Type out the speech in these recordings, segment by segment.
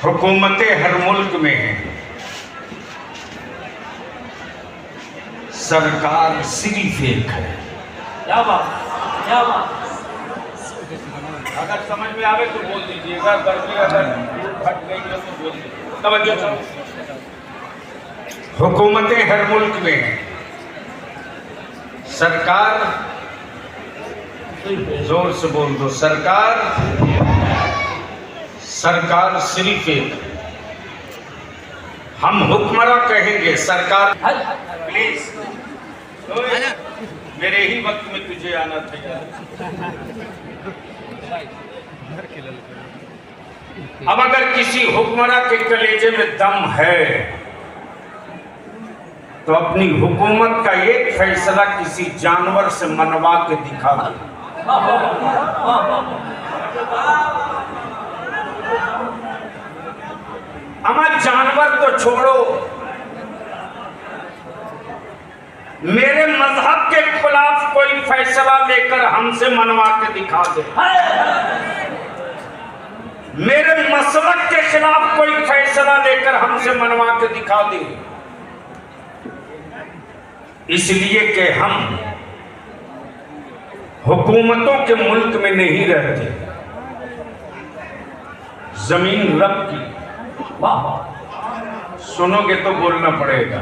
हुकूमतें हर मुल्क में हैं, सरकार सिर्फ एक है। क्या बात, क्या बात। अगर समझ में आवे तो बोल दीजिएगा, गर्मी अगर फट गई तो बोल दीजिए। तवज्जो करो। हुकूमतें हर मुल्क में हैं, सरकार, जोर से बोल दो, सरकार सिर्फ एक। हम हुक्मरां कहेंगे, सरकार प्लीज मेरे ही वक्त में तुझे आना था यार। अब अगर किसी हुक्मरां के कलेजे में दम है तो अपनी हुकूमत का एक फैसला किसी जानवर से मनवा के दिखा दो। अमर जानवर तो छोड़ो, मेरे मजहब के खिलाफ कोई फैसला लेकर हमसे मनवा के दिखा दे। मेरे मसलक के खिलाफ कोई फैसला लेकर हमसे मनवा के दिखा दे। इसलिए कि हम हुकूमतों के मुल्क में नहीं रहते, जमीन रब की। सुनोगे तो बोलना पड़ेगा।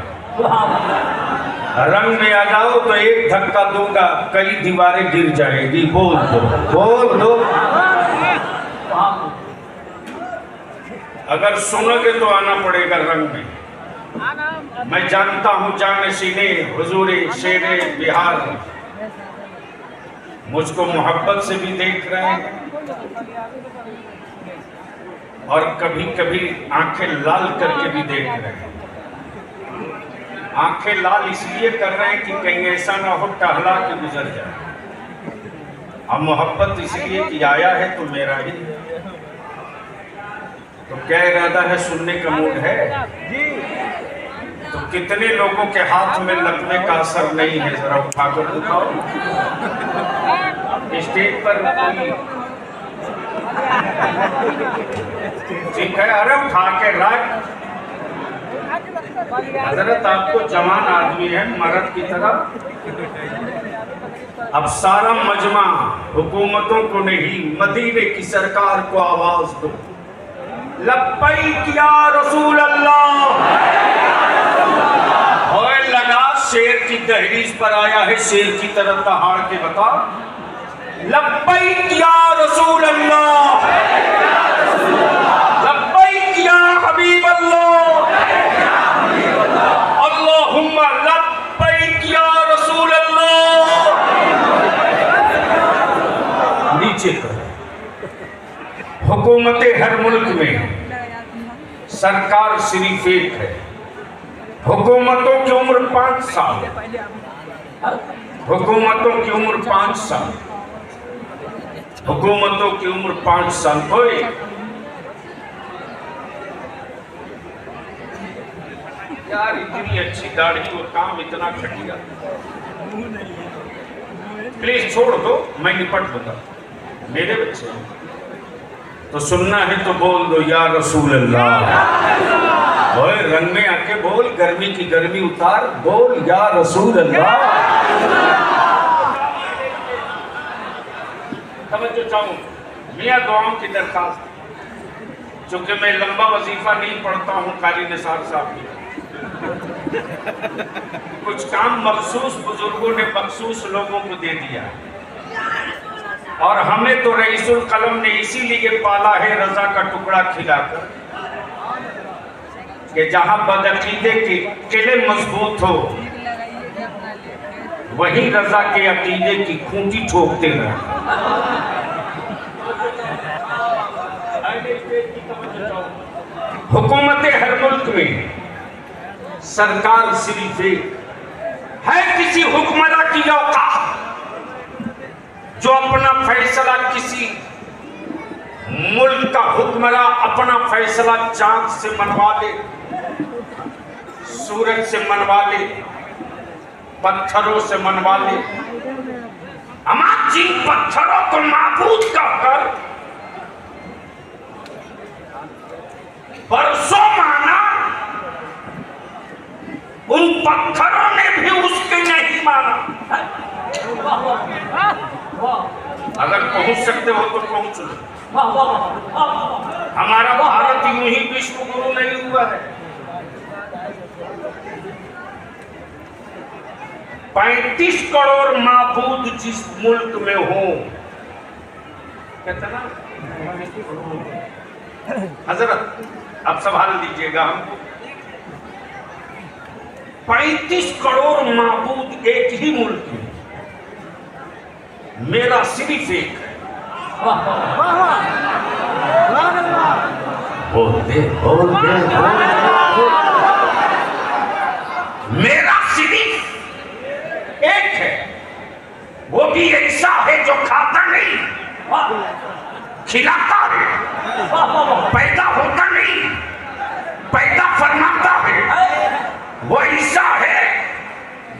रंग में आ जाओ तो एक धक्का दूंगा, कई दीवारें गिर जाएगी। बोल दो, बोल दो। अगर सुनोगे तो आना पड़ेगा रंग में। मैं जानता हूं जानशीने हुजूरे शेरे बिहार मुझको मोहब्बत से भी देख रहे हैं और कभी कभी आंखें लाल करके भी देख रहे हैं। आंखें लाल इसलिए कर रहे हैं कि कहीं ऐसा ना हो टहला के गुजर जाए, और मोहब्बत इसलिए कि आया है तो मेरा ही। तो क्या इरादा है, सुनने का मूड है? तो कितने लोगों के हाथ में लकवे का असर नहीं है, जरा उठाकर दिखाओ। स्टेज पर कोई ठीक है, अरे उठा के रख। हजरत आप तो जवान आदमी है, मर्द की तरह। अब सारा मजमा हुकूमतों को नहीं, मदीने की सरकार को आवाज दो, लब्बैक या रसूल अल्लाह। और लगा शेर की दहलीज पर आया है, शेर की तरह दहाड़ के बता, लब्बैक या रसूल अल्लाह, लब्बैक या हबीब अल्लाह, अल्लाहुम्मा लब्बैक या रसूल अल्लाह। नीचे कर। हुकूमतें हर मुल्क में, सरकार सिर्फ एक है। हुकूमतों की उम्र 5 साल, हुकूमतों की उम्र 5 साल, हुकूमतों की उम्र 5 साल। कोई यार इतनी अच्छी दाढ़ी और काम इतना घटिया, प्लीज छोड़ दो, मैं निपट बता। मेरे बच्चे तो सुनना है तो बोल दो या रसूल अल्लाह। ओए रंग में आके बोल, गर्मी की गर्मी उतार, बोल या रसूल अल्लाह। समझो चाहूँ मियाँ दुआओं की दरखास्त, चूंकि मैं लंबा वजीफा नहीं पढ़ता हूँ कारी निसार साहब की, कुछ काम मखसूस बुजुर्गों ने मखसूस लोगों को दे दिया, और हमें तो रईसुल कलम ने इसीलिए पाला है रजा का टुकड़ा खिलाकर, कि जहां बदअकीदे के किले मजबूत हो वहीं रजा के अकीदे की खूंटी ठोकते रहे। हुकूमतें हर मुल्क में, सरकार सिर्फ एक है। किसी हुक्मरां की औकात जो अपना फैसला, किसी मुल्क का हुक्मरां अपना फैसला चांद से मनवा ले, सूरज से मनवा ले, पत्थरों से मनवा ले, अमा जिन पत्थरों को माबूद कहकर बरसों माना, उन पत्थरों ने भी उसके नहीं माना। वाह वाह वाह अगर पहुंच सकते हो तो पहुंच लो। वाह वाह हमारा भारत यूं ही विश्व गुरु नहीं हुआ है। 35 करोड़ माबूद जिस मुल्क में हो, कितना हजरत अब सवाल दीजिएगा हमको। 35 करोड़ माबूद एक ही मुल्क में, मेरा सिर्फ एक है। बोल दे बोल दे मेरा सिर्फ एक है, वो भी ऐसा है जो खाता नहीं, खिलाता है, पैदा होता नहीं, पैदा फरमाता है। वो ऐसा है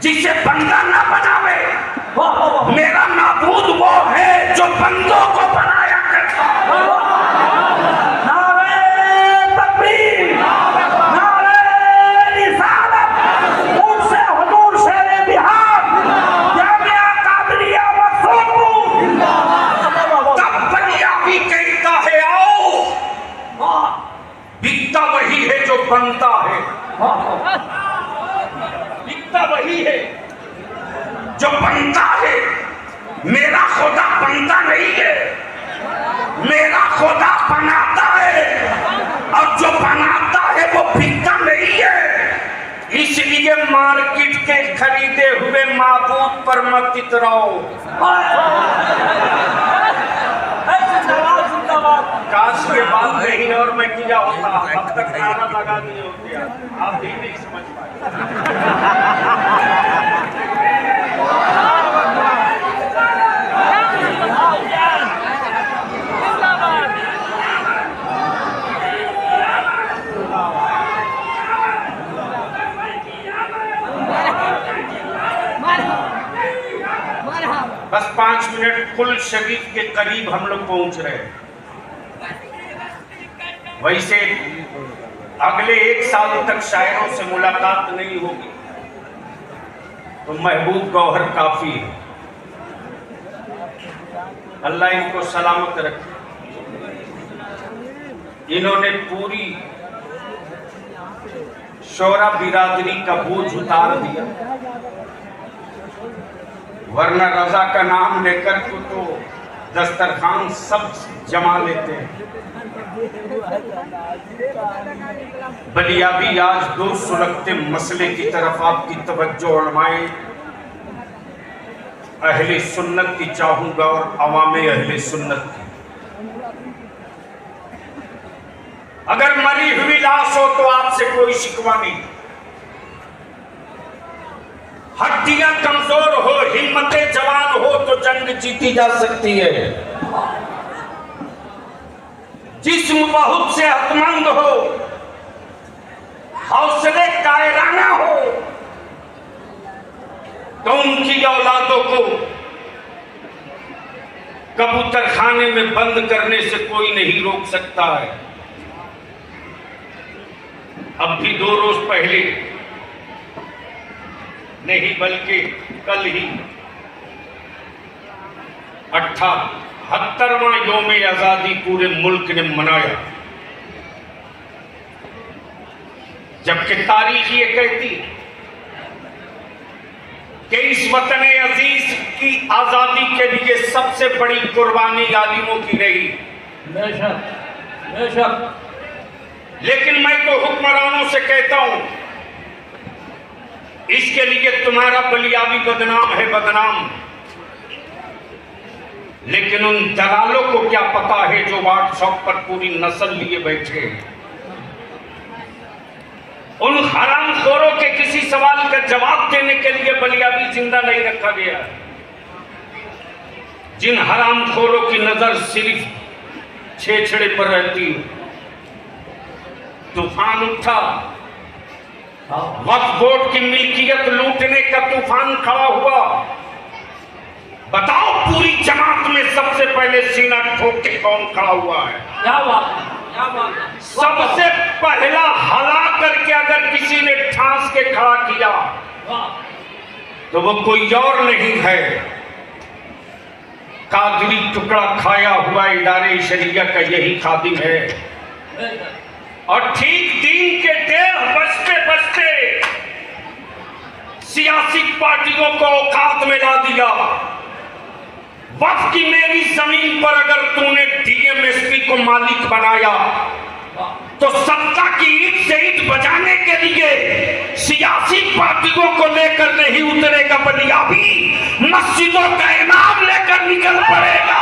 जिसे बंदा ना बनावे। मेरा माबूद वो है जो बंदों को बनाया करता है। नारे तकबीर, नारे रिसालत, मुझसे हुजूर शेरे बिहार, जामिया कादरिया व सोनपुर। तब बलियाबी कहता है आओ, बिकता वही है जो बनता है। बिकता वही है जो बनता है। मेरा खुदा बनता नहीं है, मेरा खुदा बनाता है, और जो बनाता है वो बिकता नहीं है। इसलिए मार्केट के खरीदे हुए माबूद पर मत इतराओ। काश ये बात नहीं और मैं किया होता, अब तक नारा लगा दिए होते। आप भी नहीं समझ पाए। बस 5 मिनट कुल शरीफ के करीब हम लोग पहुंच रहे हैं। वैसे अगले 1 साल तक शायरों से मुलाकात नहीं होगी, तो महबूब गौहर काफी है। अल्लाह इनको सलामत रखे। इन्होंने पूरी शोरा बिरादरी का बोझ उतार दिया, वरना रजा का नाम लेकर तो दस्तरखान सब जमा लेते हैं। बलियाबी आज 2 सुलगते मसले की तरफ आपकी तवज्जो अड़वाएं। अहले सुन्नत की चाहूंगा और अवामे अहले सुन्नत की। अगर मरी हुई लाश हो तो आपसे कोई शिकवा नहीं। हड्डियां कमजोर हो, हिम्मतें जवान हो तो जंग जीती जा सकती है। जिस्म बहुत सेहतमंद हो, हौसले कायराना हो, तो उनकी औलादों को कबूतर खाने में बंद करने से कोई नहीं रोक सकता है। अब भी 2 रोज पहले नहीं बल्कि कल ही 78वां यौम आजादी पूरे मुल्क ने मनाया, जबकि तारीख ये कहती कि इस वतन अजीज की आजादी के लिए सबसे बड़ी कुर्बानी आलिमों की रही। बेशक बेशक। लेकिन मैं तो हुक्मरानों से कहता हूं, इसके लिए तुम्हारा बलियाबी बदनाम है, बदनाम। लेकिन उन दलालों को क्या पता है जो व्हाट्सएप पर पूरी नस्ल लिए बैठे हैं। उन हरामखोरों के किसी सवाल का जवाब देने के लिए बलियाबी जिंदा नहीं रखा गया। जिन हरामखोरों की नजर सिर्फ छेछड़े पर रहती है। तूफान उठा, वक्फ बोर्ड की मिल्कियत लूटने का तूफान खड़ा हुआ, बताओ पूरी जमात में सबसे पहले सीना ठोक के कौन खड़ा हुआ है? क्या बात है, क्या बात है। सबसे पहला हला करके अगर किसी ने ठांस के खड़ा किया वाह, तो वो कोई और नहीं है, कादरी टुकड़ा खाया हुआ इदारे शरिया का यही खादिम है। बेशक। और ठीक दिन के 1:30 बजते बजते सियासी पार्टियों को औकात में ला दिया। वक्त की मेरी जमीन पर अगर तूने डीएमएसपी को मालिक बनाया वाह, तो सत्ता की ईंट से ईंट बजाने के लिए सियासी पार्टियों को लेकर नहीं उतरेगा, बलियाबी मस्जिदों का इमाम लेकर निकल पड़ेगा।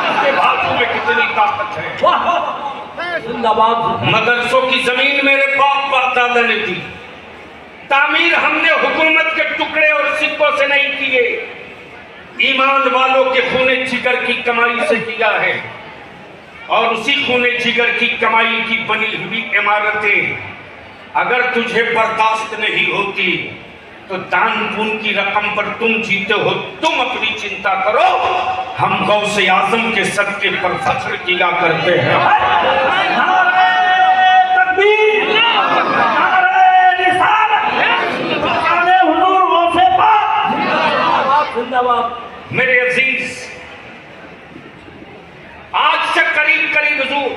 इसके बाजू में कितनी ताकत है। वाह, वाह, जिंदाबाद। मदरसों की जमीन मेरे बाप दादा ने दी, तामीर हमने हुकूमत के टुकड़े और सिक्कों से नहीं किए, ईमान वालों के खूने जिगर की कमाई से किया है। और उसी खूने जिगर की कमाई की बनी हुई इमारतें अगर तुझे बर्दाश्त नहीं होती तो दान पुण्य की रकम पर तुम जीते हो, तुम अपनी चिंता करो, हम गौसे आजम के सदके पर फख्र किया करते हैं। नारे तकबीर, नारे रिसालत, नारे हुजूर गौसे पाक। जिंदाबाद, जिंदाबाद। मेरे अजीज, आज से करीब करीब हुजूर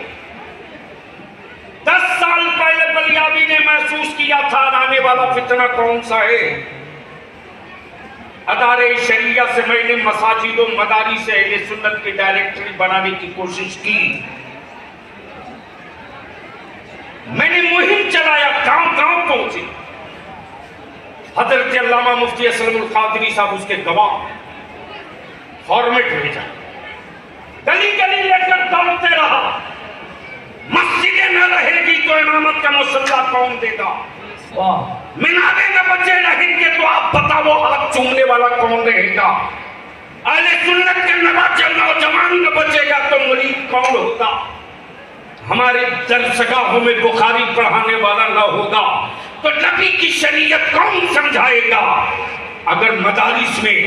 10 साल पहले बलियाबी ने महसूस किया था आने वाला फितना कौन सा है। अदारे शरिया से मैंने मसाजिदों मदारी से अहले सुन्नत की डायरेक्टरी बनाने की कोशिश की। मैंने मुहिम चलाया, गांव गांव पहुंचे। हजरत अल्लामा मुफ्ती असलमुल कादरी साहब उसके गवाह, फॉर्मेट भेजा, गली गली लेकर दौड़ते रहा। मस्जिदें न रहेगी तो इमामत का मुसल्ला कौन देगा? वाह, मीनारे न बचे रहेंगे तो आप बताओ हाथ चूमने वाला कौन रहेगा? अहले सुन्नत के नौजवान न बचेगा तो मुरीद कौन होगा? हमारे दरसगाहों में बुखारी पढ़ाने वाला न होगा तो नबी की शरीयत कौन समझाएगा? अगर मदारिस में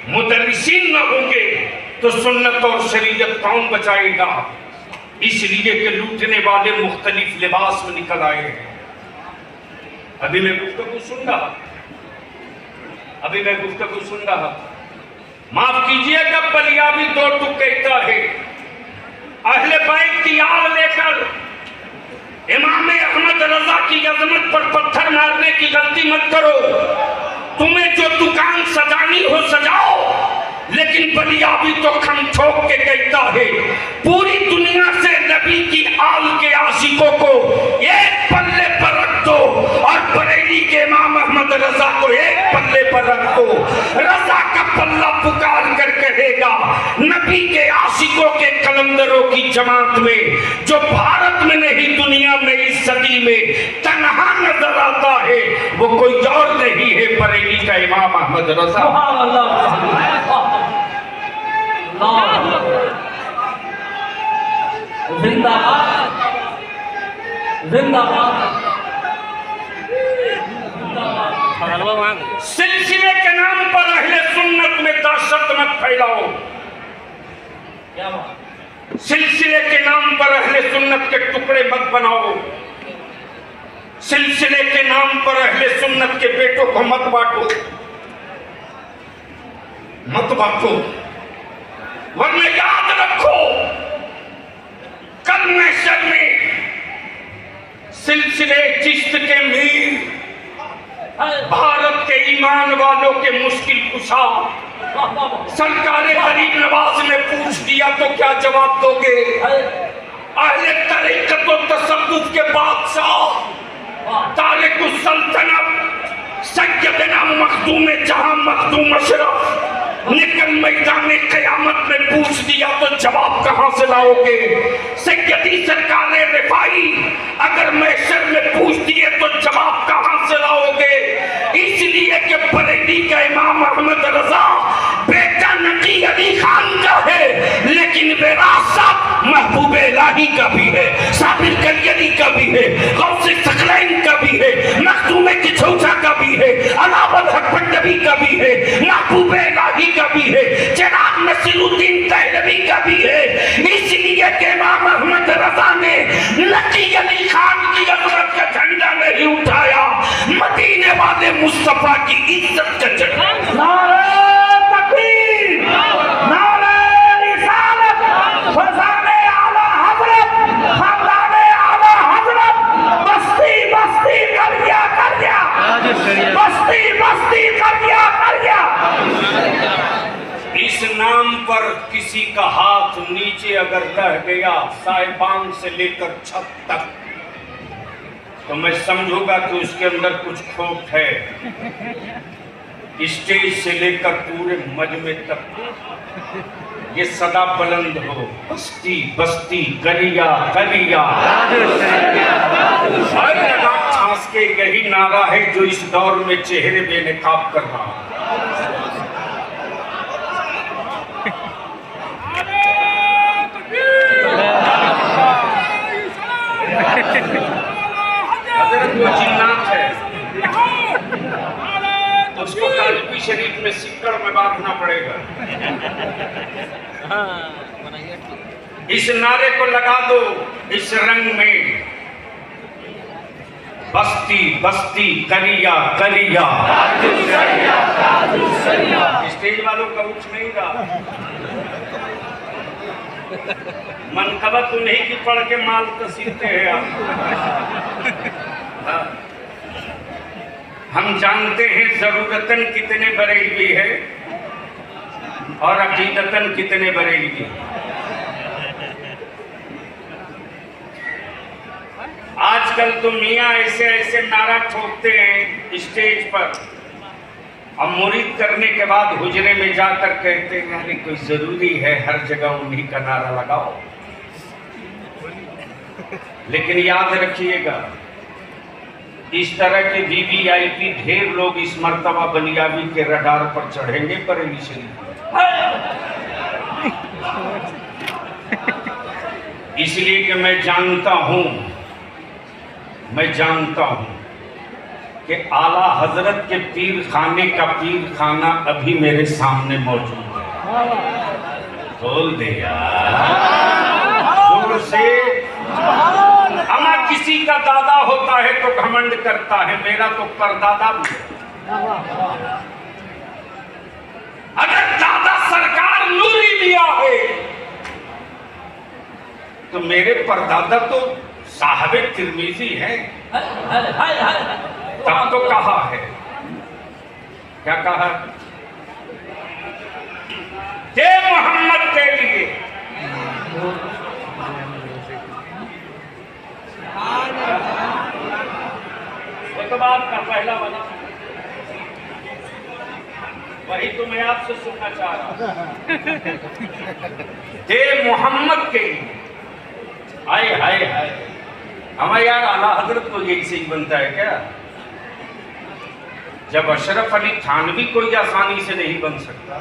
मुदर्रिसीन न होंगे तो सुन्नत और शरीयत कौन बचाएगा? इसलिए कि लूटने वाले मुख्तलिफ लिबास में निकल आए हैं। अभी मैं गुफ्तगू सुन रहा, माफ कीजिएगा, बलियाबी 2 टुक कहता है, अहले बैत की आड़ लेकर इमाम अहमद रजा की अजमत पर पत्थर मारने की गलती मत करो। तुम्हें जो दुकान सजानी हो सजाओ, लेकिन बलियाबी तो खम ठोक के कहता है, पूरी दुनिया से नबी की आल के आशिकों को एक पल्ले पर रख दो और बरेली के इमाम अहमद रजा को एक पल्ले पर रख दो। रजा का पल्ला पुकार कर कहेगा, नबी के आशिकों के कलंदरों की जमात में जो भारत में नहीं दुनिया में इस सदी में तन्हा नजर आता है वो कोई और नहीं है, बरेली का इमाम अहमद रजा। जिंदाबाद, जिंदाबाद। सिलसिले के नाम पर अहले सुन्नत में दहशत मत फैलाओ। क्या बात? सिलसिले के नाम पर अहले सुन्नत के टुकड़े मत बनाओ। सिलसिले के नाम पर अहले सुन्नत के बेटों को मत बांटो, वरना याद रखो कल महशर में सिलसिले चिश्त के मीर, भारत के ईमान वालों के मुश्किल कुशा सरकारे गरीब नवाज ने पूछ दिया तो क्या जवाब दोगे? अहले तरीक़त व तसव्वुफ़ के बादशाह तारिकुस सल्तनत सैयदना मखदूम जहां मखदूम अशरफ निकल मैदान क़यामत में पूछ दिया तो जवाब कहां से लाओगे? सैयदी सरकार रिफाई अगर महशर में पूछ दिए तो जवाब कहां से लाओगे? इसलिए कि बरेली का इमाम अहमद रजा बेटा नकी अली खान का है, लेकिन विरासत महबूब इलाही का भी है, साबिर कलियली का भी है, गौसे सकलैन का भी है, मखदूम की झोझा का भी है, अलावल हक नबी का भी है, महबूब इलाही का देहलवी का भी है। इसलिए कि इमाम अहमद रजा ने लकी अली खान की अजमत का झंडा नहीं उठाया, मदीने वाले मुस्तफा की इज्जत का झंडा। नारे तकबीर, नारे रिसालत, फज़ाने आला हज़रत, ख़ानदाने आला हज़रत, बस्ती बस्ती कर गया, बस्ती बस्ती कर गया। इस नाम पर किसी का हाथ नीचे अगर रह गया साहिबान से लेकर छत तक, तो मैं समझूंगा कि उसके अंदर कुछ खोट है। स्टेज से लेकर पूरे मजमे तक ये सदा बुलंद हो, बस्ती बस्ती गलिया गलिया। हर लगाम सांस के यही नारा है जो इस दौर में चेहरे बेनकाब कर रहा है। हजरत वो जिन्नात है, उसको कालपी शरीफ में सिक्कड़ में बांधना पड़ेगा। इस नारे को लगा दो इस रंग में, बस्ती बस्ती करिया करिया। स्टेज वालों का उठ नहीं रहा, मनकबत उन्हीं की पढ़ के माल तसीलते हैं आप। हम जानते हैं जरूरतन कितने बरेलवी है और अकीदतन कितने बरेलवी। आजकल तो मियाँ ऐसे ऐसे नारा ठोकते हैं स्टेज पर, अब मुरीद करने के बाद हुजरे में जाकर कहते हैं अरे कोई जरूरी है हर जगह उन्हीं का नारा लगाओ। लेकिन याद रखिएगा इस तरह के वीवीआईपी ढेर लोग इस मर्तबा बलियावी के रडार पर चढ़ेंगे बरेली शरीफ। इसलिए कि मैं जानता हूं कि आला हजरत के पीर खाने का पीर खाना अभी मेरे सामने मौजूद है। बोल दे यार जोर से। अमा किसी का दादा होता है तो घमंड करता है, मेरा तो परदादा भी है। अगर दादा सरकार नूरी लिया है तो मेरे परदादा तो साहबे तिरमिजी है। तब तो कहा है, क्या कहा? जे मोहम्मद के लिए वो तो बात का पहला बना, वही तो मैं आपसे सुनना चाह रहा हूं। जे मोहम्मद के लिए, हाय हाय हाय, हमारे यार आला हजरत को यही सही बनता है क्या? जब अशरफ अली थानवी कोई आसानी से नहीं बन सकता,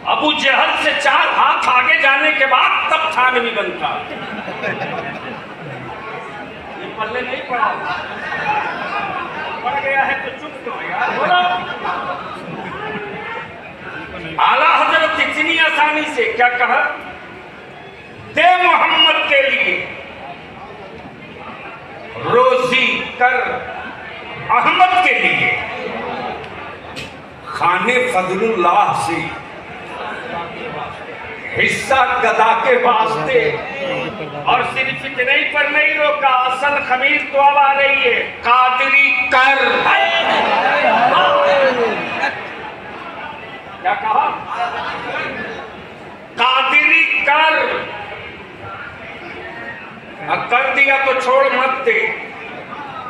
अबू जहल से 4 हाथ आगे जाने के बाद तब थानवी बनता। ये पल्ले नहीं पड़ा, पड़ गया है तो चुप तो यार। आला हजरत इतनी आसानी से क्या कहा? दे मोहम्मद के लिए रोजी कर अहमद के लिए, खाने फजलुल्लाह से हिस्सा गदा के वास्ते। और सिर्फ इतने ही पर नहीं रोका, असल खमीर तो अब आ रही है, कादरी कर। क्या कहा? कादरी कर। कर दिया तो छोड़ मत दे,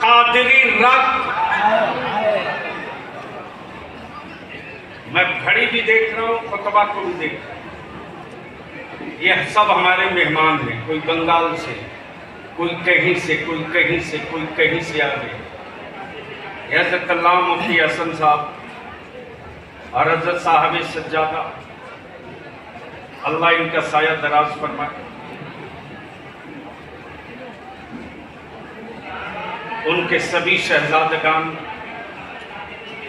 कादरी रख। मैं घड़ी भी देख रहा हूं, खुतबा को भी देख रहा हूं। यह सब हमारे मेहमान हैं, कोई बंगाल से, कोई कहीं से, कोई कहीं से, कोई कहीं से आ गए। हज़रत अल्लामा मुफ्ती हसन साहब और हज़रत साहब सज्जादा, अल्लाह इनका साया दराज फरमाए। उनके सभी शहजादगान,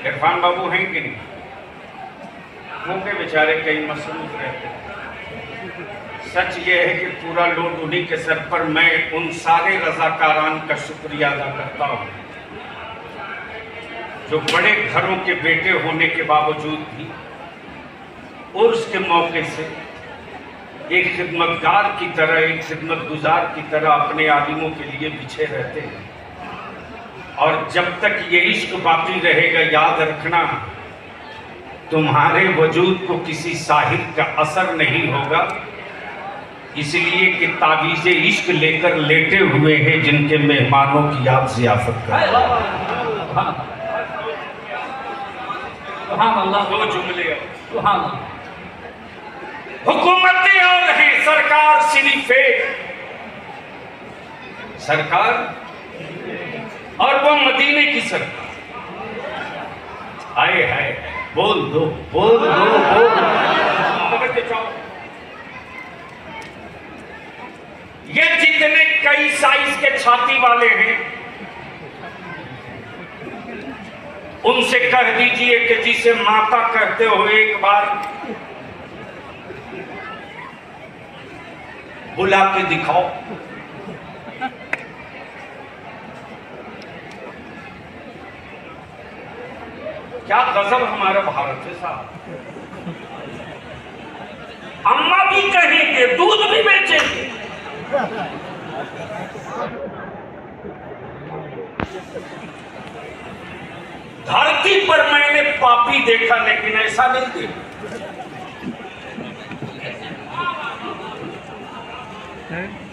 इरफान बाबू हैं कि नहीं? उनके बेचारे कई मसरूफ रहते हैं। सच ये है कि पूरा लोड उन्हीं के सर पर। मैं उन सारे रजाकारान का शुक्रिया अदा करता हूँ जो बड़े घरों के बेटे होने के बावजूद भी उर्स के मौके से एक खिदमतगार की तरह, एक खिदमतगुजार की तरह अपने आलिमों के लिए पीछे रहते हैं। और जब तक ये इश्क बाकी रहेगा, याद रखना तुम्हारे वजूद को किसी साहिर का असर नहीं होगा, इसलिए कि तावीज़े इश्क लेकर लेटे हुए हैं जिनके मेहमानों की याद ज़ियाफत कर। दो जुमले हुकूमतें और हैं, सरकार सिर्फ एक सरकार, और वो मदीने की सरकार। आए है, बोल दो बोल दो बोल दो। ये जितने कई साइज के छाती वाले हैं उनसे कह दीजिए कि जिसे माता कहते हो एक बार बुला के दिखाओ। क्या गजब हमारा भारत है साहब। अम्मा भी कहेंगे, दूध भी बेचेंगे। धरती पर मैंने पापी देखा लेकिन ऐसा नहीं देखा।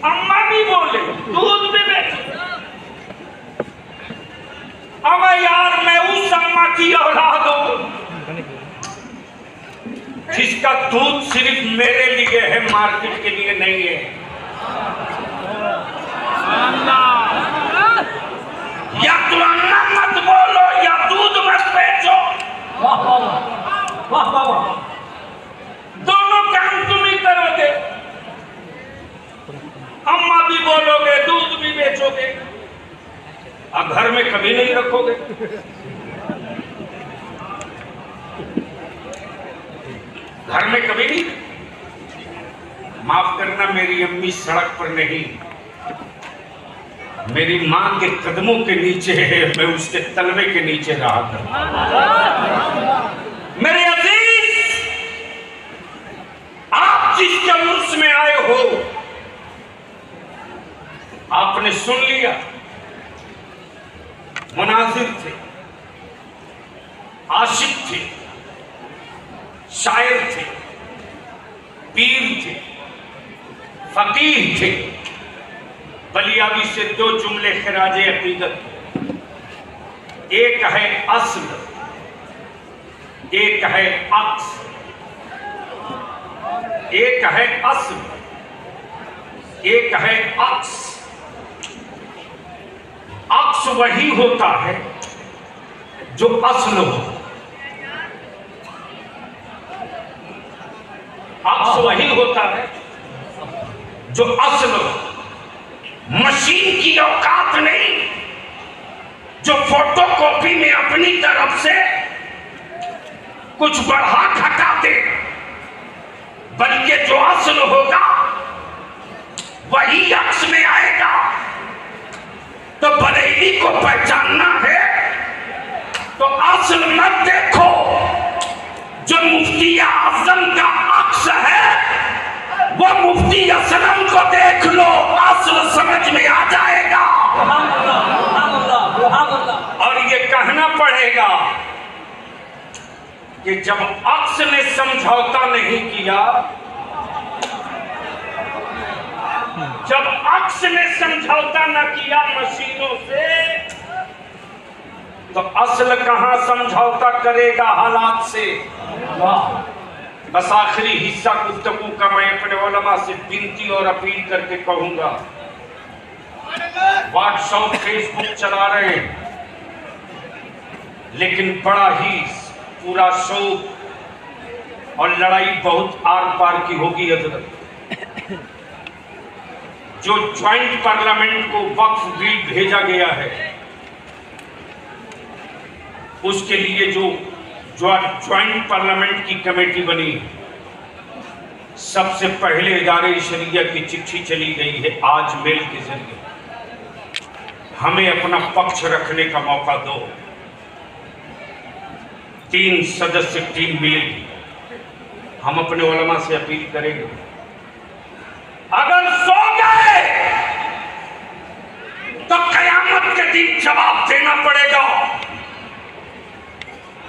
अम्मा भी बोले, दूध भी बेचे। अब यार मैं उस अम्मा की औलाद हूं जिसका दूध सिर्फ मेरे लिए है, मार्केट के लिए नहीं है। या तो अन्ना मत बोलो या दूध मत बेचो। दोनों काम तुम ही करोगे। अम्मा भी बोलोगे, दूध भी बेचोगे, अब घर में कभी नहीं रखोगे। घर में कभी नहीं। माफ करना, मेरी अम्मी सड़क पर नहीं, मेरी मां के कदमों के नीचे है। मैं उसके तलवे के नीचे रहा करता। मेरे अजीज, आप जिसके उर्स में आए हो, आपने सुन लिया। मुनाजिर थे, आशिक थे, शायर थे, पीर थे, फकीर थे। बलियाबी से दो जुमले खिराजे अकीदत। एक है अस्ल, एक है अक्स। एक है अस्ल, एक है अक्स। अक्स वही होता है जो अस्ल हो। अक्स वही होता है जो अस्ल हो। मशीन की औकात नहीं जो फोटोकॉपी में अपनी तरफ से कुछ बढ़ा घटा दे, बल्कि जो अस्ल होगा वही अक्स में आएगा। तो बरेली को पहचानना है तो असल मत देखो, जो मुफ्ती आजम का अक्स है वो मुफ्ती असलम को देख लो, असल समझ में आ जाएगा। और ये कहना पड़ेगा कि जब अक्स ने समझौता नहीं किया, जब अक्स ने समझौता न किया मशीनों से, तो असल कहां समझौता करेगा हालात से। बस आखिरी हिस्सा गुफ्तगू का मैं अपने उलमा से विनती और अपील करके कहूंगा, व्हाट्सएप फेसबुक चला रहे हैं, लेकिन बड़ा ही पूरा शौक और लड़ाई बहुत आर पार की होगी। हजरत, जो ज्वाइंट पार्लियामेंट को वक्फ बिल भेजा गया है, उसके लिए जो ज्वाइंट पार्लियामेंट की कमेटी बनी, सबसे पहले इदारे शरिया की चिट्ठी चली गई है आज मेल के जरिए, हमें अपना पक्ष रखने का मौका दो। 3 सदस्य टीम मिलेगी, हम अपने उलमा से अपील करेंगे, अगर सो गए तो कयामत के दिन जवाब देना पड़ेगा।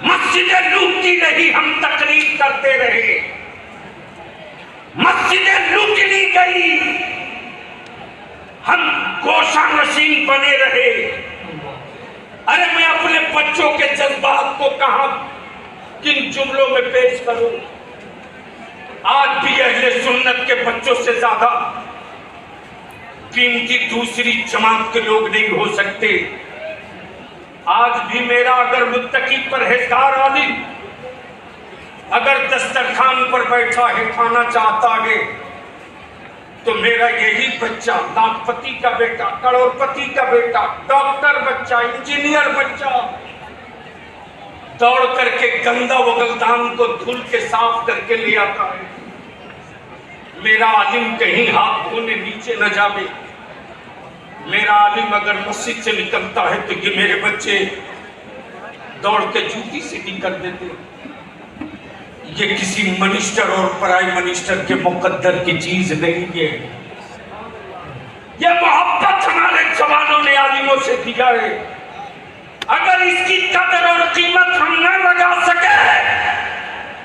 मस्जिदें लूटी रही, हम तकरीर करते रहे, मस्जिदें लूट ली गई, हम गोशा नशीन बने रहे। अरे मैं अपने बच्चों के जज्बात को कहां किन जुमलों में पेश करूं? आज भी अहले सुन्नत के बच्चों से ज्यादा कीमती दूसरी जमात के लोग नहीं हो सकते। आज भी मेरा अगर मुत्तकी परहेजगार आलिम अगर दस्तरखान पर बैठा है, खाना चाहता है, तो मेरा यही बच्चा, लाखपति का बेटा, करोड़पति का बेटा, डॉक्टर बच्चा, इंजीनियर बच्चा, दौड़ करके गंदा वगलदान को धुल के साफ करके ले आता है। मेरा आलिम कहीं हाथ धोने नीचे न जावे। मेरा आलिम अगर मस्जिद से निकलता है तो ये मेरे बच्चे दौड़ के जूती सीधी कर देते। ये किसी मिनिस्टर और प्राइम मिनिस्टर के मुकद्दर की चीज नहीं है। ये मोहब्बत हमारे जवानों ने आलिमों से दिया है। अगर इसकी कदर और कीमत हम न लगा सके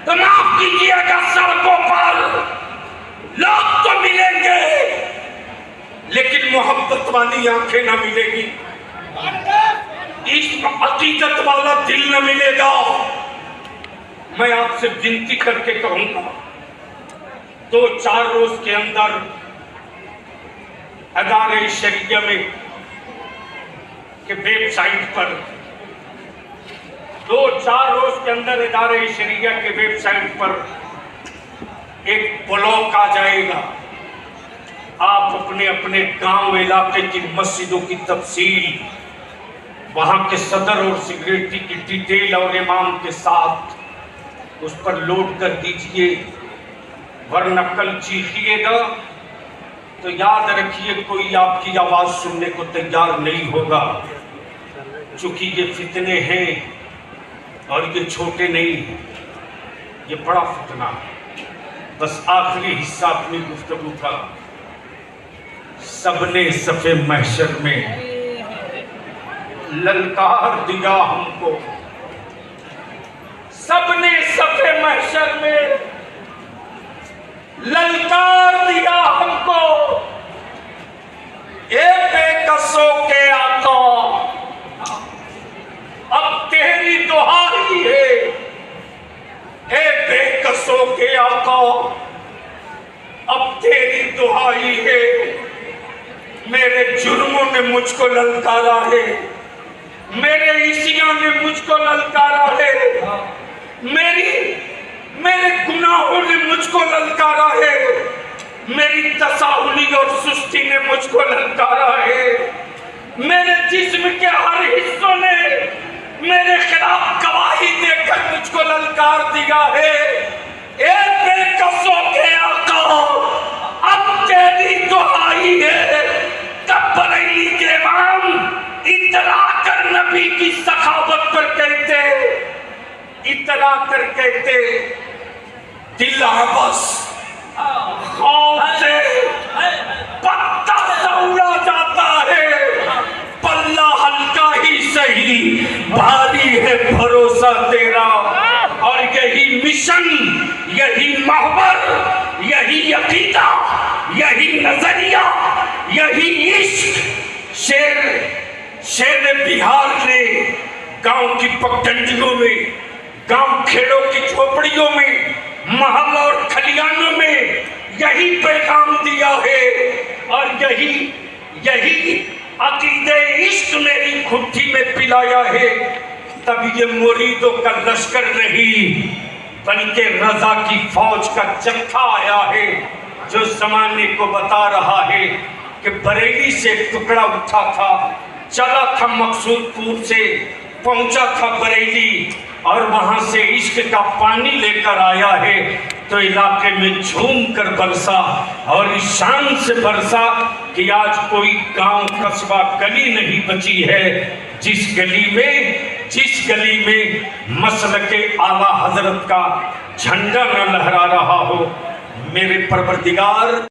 तो माफ कीजिएगा, सड़कों पर लोग तो मिलेंगे लेकिन मोहब्बत वाली आंखें न मिलेगी, इस अकीदत वाला दिल न मिलेगा। मैं आपसे विनती करके कहूंगा, 2-4 रोज के अंदर अदारे शरिया में के वेबसाइट पर 2-4 रोज के अंदर इदारे शरिया के वेबसाइट पर एक ब्लॉग आ जाएगा। आप अपने अपने गांव इलाके की मस्जिदों की तफसील, वहां के सदर और सेक्रेटरी की डिटेल और इमाम के साथ उस पर लोड कर दीजिए, वरना कल चीखिएगा तो याद रखिए कोई आपकी आवाज सुनने को तैयार नहीं होगा। चूंकि ये फितने हैं और ये छोटे नहीं, ये बड़ा फितना है। बस आखिरी हिस्सा अपनी गुफ्तगू का, सबने सफे महशर में ललकार दिया हमको, सबने सफे महशर में ललकार दिया हमको। ए बेकसों के आका अब तेरी दुहाई है, ए बेकसों के आका अब तेरी दुहाई है। मेरे जुर्मों ने मुझको ललकारा है, मेरे ईशियों ने मुझको ललकारा है, मेरे गुनाहों ने मुझको ललकारा है, मेरी तसाहुली और सुस्ती ने मुझको ललकारा है, मेरे जिस्म के हर हिस्सों ने मेरे खिलाफ गवाही देकर मुझको ललकार दिया है। ए बेकसों के आका अब तेरी दुहाई है। तब बरेली के इमाम इतरा कर नबी की सखावत पर कहते, इतरा कर कहते, दिल बस खौफ से पत्ता सा उड़ा जाता है, पल्ला हल्का ही सही भारी है भरोसा तेरा। और यही मिशन, यही महवर, यही अकीदा, यही नजरिया, यही इश्क शेर बिहार ने गांव की पगडंडियों में, गांव खेड़ों की झोपड़ियों में, महल और खलियानों में यही पैगाम दिया है। और यही अकीदे इश्क मेरी खुट्टी में पिलाया है। तब ये मुरीदों का लश्कर नहीं बल्कि रजा की फौज का जत्था आया है, जो जमाने को बता रहा है कि बरेली से एक टुकड़ा उठा था, चला था मकसूदपुर से, पहुंचा था बरेली और वहां से इश्क का पानी लेकर आया है, तो इलाके में झूम कर बरसा और इस शान से बरसा कि आज कोई गांव कस्बा गली नहीं बची है जिस गली में मसलके आला हजरत का झंडा न लहरा रहा हो। मेरे परवरदिगार